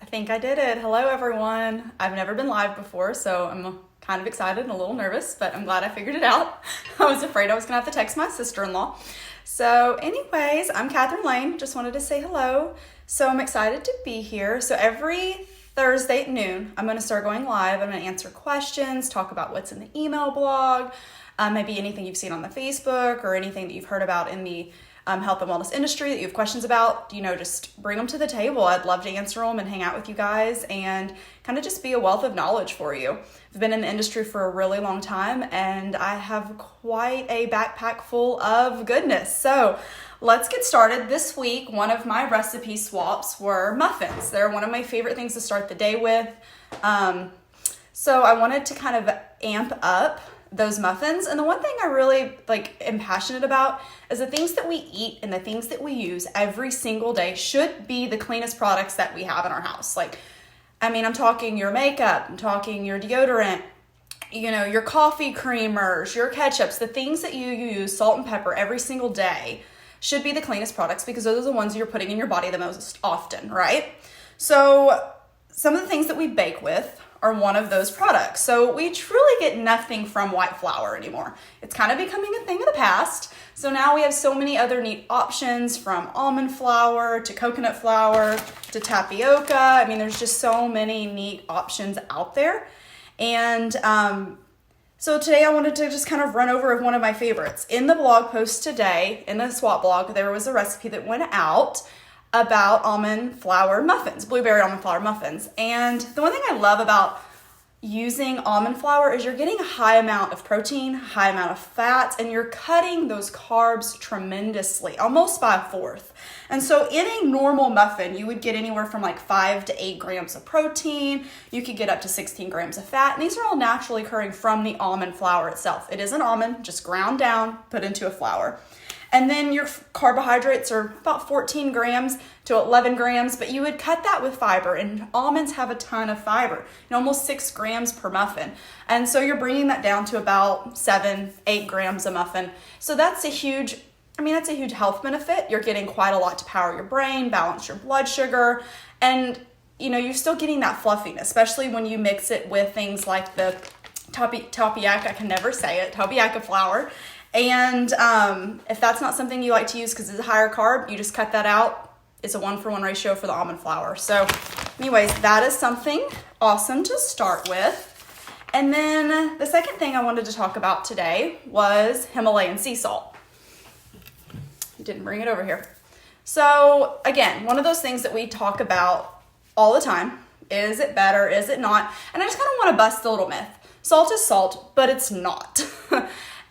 I think I did it. Hello, everyone. I've never been live before, so I'm kind of excited and a little nervous, but I'm glad I figured it out. I was afraid I was going to have to text my sister-in-law. So anyways, I'm Catherine Lane. Just wanted to say hello. So I'm excited to be here. So every Thursday at noon, I'm going to start going live. I'm going to answer questions, talk about what's in the email blog, maybe anything you've seen on the Facebook or anything that you've heard about in the health and wellness industry that you have questions about. Just bring them to the table. I'd love to answer them and hang out with you guys and kind of just be a wealth of knowledge for you. I've been in the industry for a really long time and I have quite a backpack full of goodness. So let's get started. This week, one of my recipe swaps were muffins. They're one of my favorite things to start the day with. So I wanted to kind of amp up those muffins. And the one thing I really am passionate about is the things that we eat and the things that we use every single day should be the cleanest products that we have in our house. I'm talking your makeup, I'm talking your deodorant, your coffee creamers, your ketchups, the things that you use, salt and pepper every single day should be the cleanest products because those are the ones you're putting in your body the most often, right? So some of the things that we bake with are one of those products. So we truly get nothing from white flour anymore. It's kind of becoming a thing of the past. So now we have so many other neat options, from almond flour to coconut flour to tapioca. There's just so many neat options out there. And so today I wanted to just kind of run over one of my favorites. In the blog post today, in the swap blog, there was a recipe that went out about almond flour muffins, blueberry almond flour muffins. And the one thing I love about using almond flour is you're getting a high amount of protein, high amount of fats, and you're cutting those carbs tremendously, almost by a fourth. And so in a normal muffin, you would get anywhere from 5 to 8 grams of protein. You could get up to 16 grams of fat. And these are all naturally occurring from the almond flour itself. It is an almond, just ground down, put into a flour. And then your carbohydrates are about 14 grams to 11 grams, but you would cut that with fiber, and almonds have a ton of fiber, almost 6 grams per muffin. And so you're bringing that down to about 7, 8 grams a muffin. So that's a huge health benefit. You're getting quite a lot to power your brain, balance your blood sugar, and you're still getting that fluffiness, especially when you mix it with things like the tapioca, I can never say it, tapioca flour. And if that's not something you like to use because it's a higher carb, you just cut that out. It's a 1-for-1 ratio for the almond flour. So anyways, that is something awesome to start with. And then the second thing I wanted to talk about today was Himalayan sea salt. Didn't bring it over here. So again, one of those things that we talk about all the time. Is it better? Is it not? And I just kind of want to bust the little myth. Salt is salt, but it's not.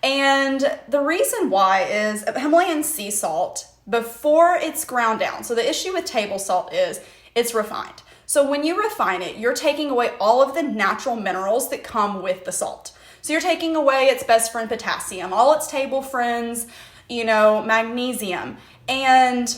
And the reason why is Himalayan sea salt, before it's ground down. So the issue with table salt is it's refined. So when you refine it, you're taking away all of the natural minerals that come with the salt. So you're taking away its best friend, potassium, all its table friends, magnesium, and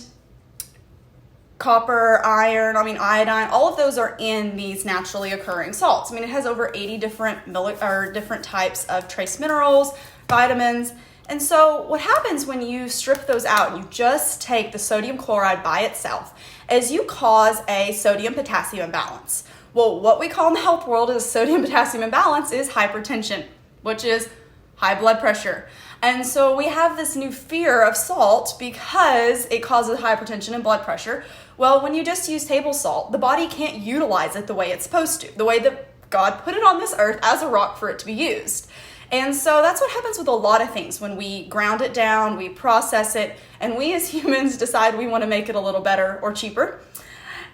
copper, iron, iodine, all of those are in these naturally occurring salts. It has over 80 different types of trace minerals, vitamins. And so what happens when you strip those out and you just take the sodium chloride by itself is you cause a sodium potassium imbalance. Well, what we call in the health world is sodium potassium imbalance is hypertension, which is high blood pressure. And so we have this new fear of salt because it causes hypertension and blood pressure. Well, when you just use table salt, the body can't utilize it the way it's supposed to, the way that God put it on this earth as a rock for it to be used. And so that's what happens with a lot of things. When we ground it down, we process it, and we as humans decide we want to make it a little better or cheaper.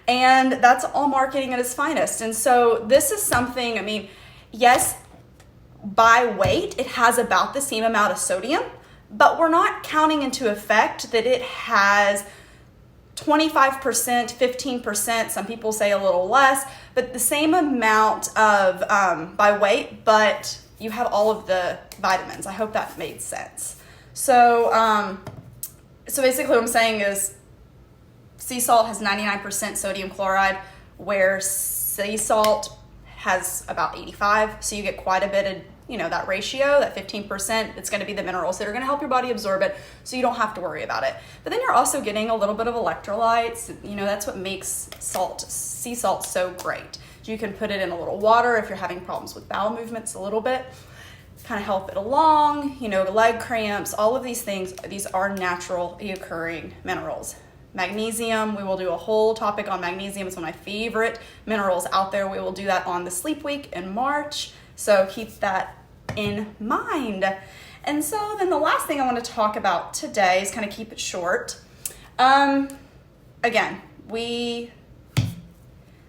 And that's all marketing at its finest. And so this is something, yes, by weight, it has about the same amount of sodium, but we're not counting into effect that it has 25%, 15%, some people say a little less, but the same amount of by weight, but you have all of the vitamins. I hope that made sense. So basically what I'm saying is sea salt has 99% sodium chloride, where sea salt has about 85, so you get quite a bit of that ratio, that 15%, it's going to be the minerals that are going to help your body absorb it, so you don't have to worry about it. But then you're also getting a little bit of electrolytes. That's what makes sea salt so great. You can put it in a little water if you're having problems with bowel movements a little bit, kind of help it along, leg cramps, all of these things. These are naturally occurring minerals. Magnesium, we will do a whole topic on magnesium. It's one of my favorite minerals out there. We will do that on the Sleep Week in March. So keep that in mind. And so then the last thing I want to talk about today is kind of keep it short. Again, we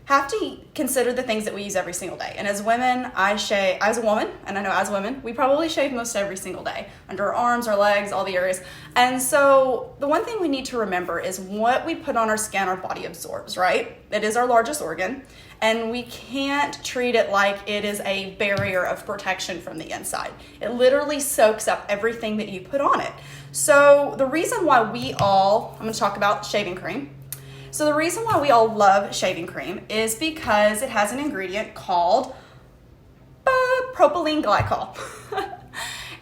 have to consider the things that we use every single day. And as women, as a woman, and I know as women, we probably shave most every single day, under our arms, our legs, all the areas. And so the one thing we need to remember is what we put on our skin, our body absorbs, right? It is our largest organ, and we can't treat it like it is a barrier of protection from the inside. It literally soaks up everything that you put on it. So the reason why I'm going to talk about shaving cream. So the reason why we all love shaving cream is because it has an ingredient called propylene glycol.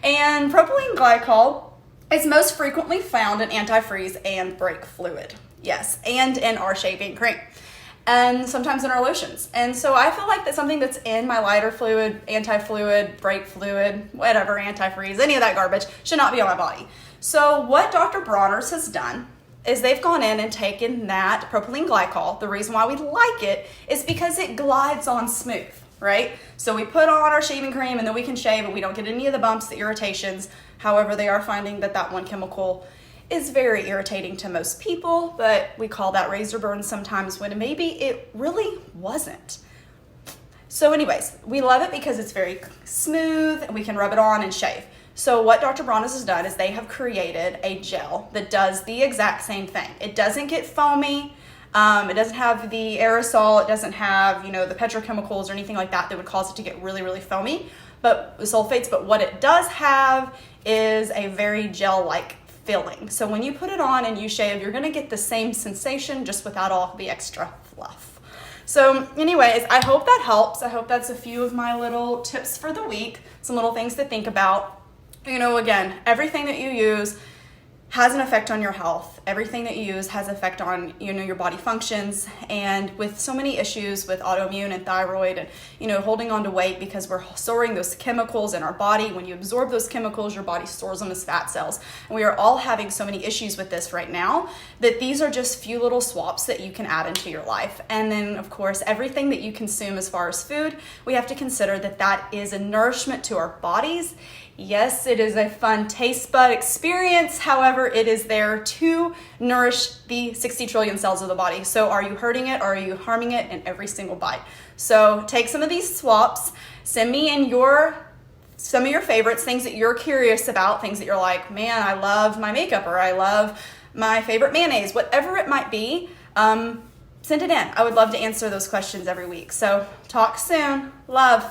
And propylene glycol is most frequently found in antifreeze and brake fluid. Yes, and in our shaving cream. And sometimes in our lotions. And so I feel like that's something that's in my lighter fluid, anti-fluid, brake fluid, whatever, antifreeze, any of that garbage should not be on my body. So what Dr. Bronner's has done is they've gone in and taken that propylene glycol. The reason why we like it is because it glides on smooth, right? So we put on our shaving cream and then we can shave and we don't get any of the bumps, the irritations. However, they are finding that one chemical is very irritating to most people, but we call that razor burn sometimes when maybe it really wasn't. So anyways, we love it because it's very smooth and we can rub it on and shave. So what Dr. Bronner has done is they have created a gel that does the exact same thing. It doesn't get foamy. It doesn't have the aerosol. It doesn't have, the petrochemicals or anything like that would cause it to get really, really foamy, but the sulfates. But what it does have is a very gel-like filling. So when you put it on and you shave, you're going to get the same sensation just without all the extra fluff. So anyways, I hope that helps. I hope that's a few of my little tips for the week, some little things to think about. Again, everything that you use has an effect on your health. Everything that you use has an effect on, your body functions. And with so many issues with autoimmune and thyroid and, holding on to weight because we're storing those chemicals in our body. When you absorb those chemicals, your body stores them as fat cells. And we are all having so many issues with this right now that these are just few little swaps that you can add into your life. And then, of course, everything that you consume as far as food, we have to consider that is a nourishment to our bodies. Yes, it is a fun taste bud experience. However, it is there to nourish the 60 trillion cells of the body. So are you hurting it or are you harming it in every single bite? So take some of these swaps, send me in some of your favorites, things that you're curious about, things that you're like, man, I love my makeup or I love my favorite mayonnaise, whatever it might be, send it in. I would love to answer those questions every week. So talk soon. Love.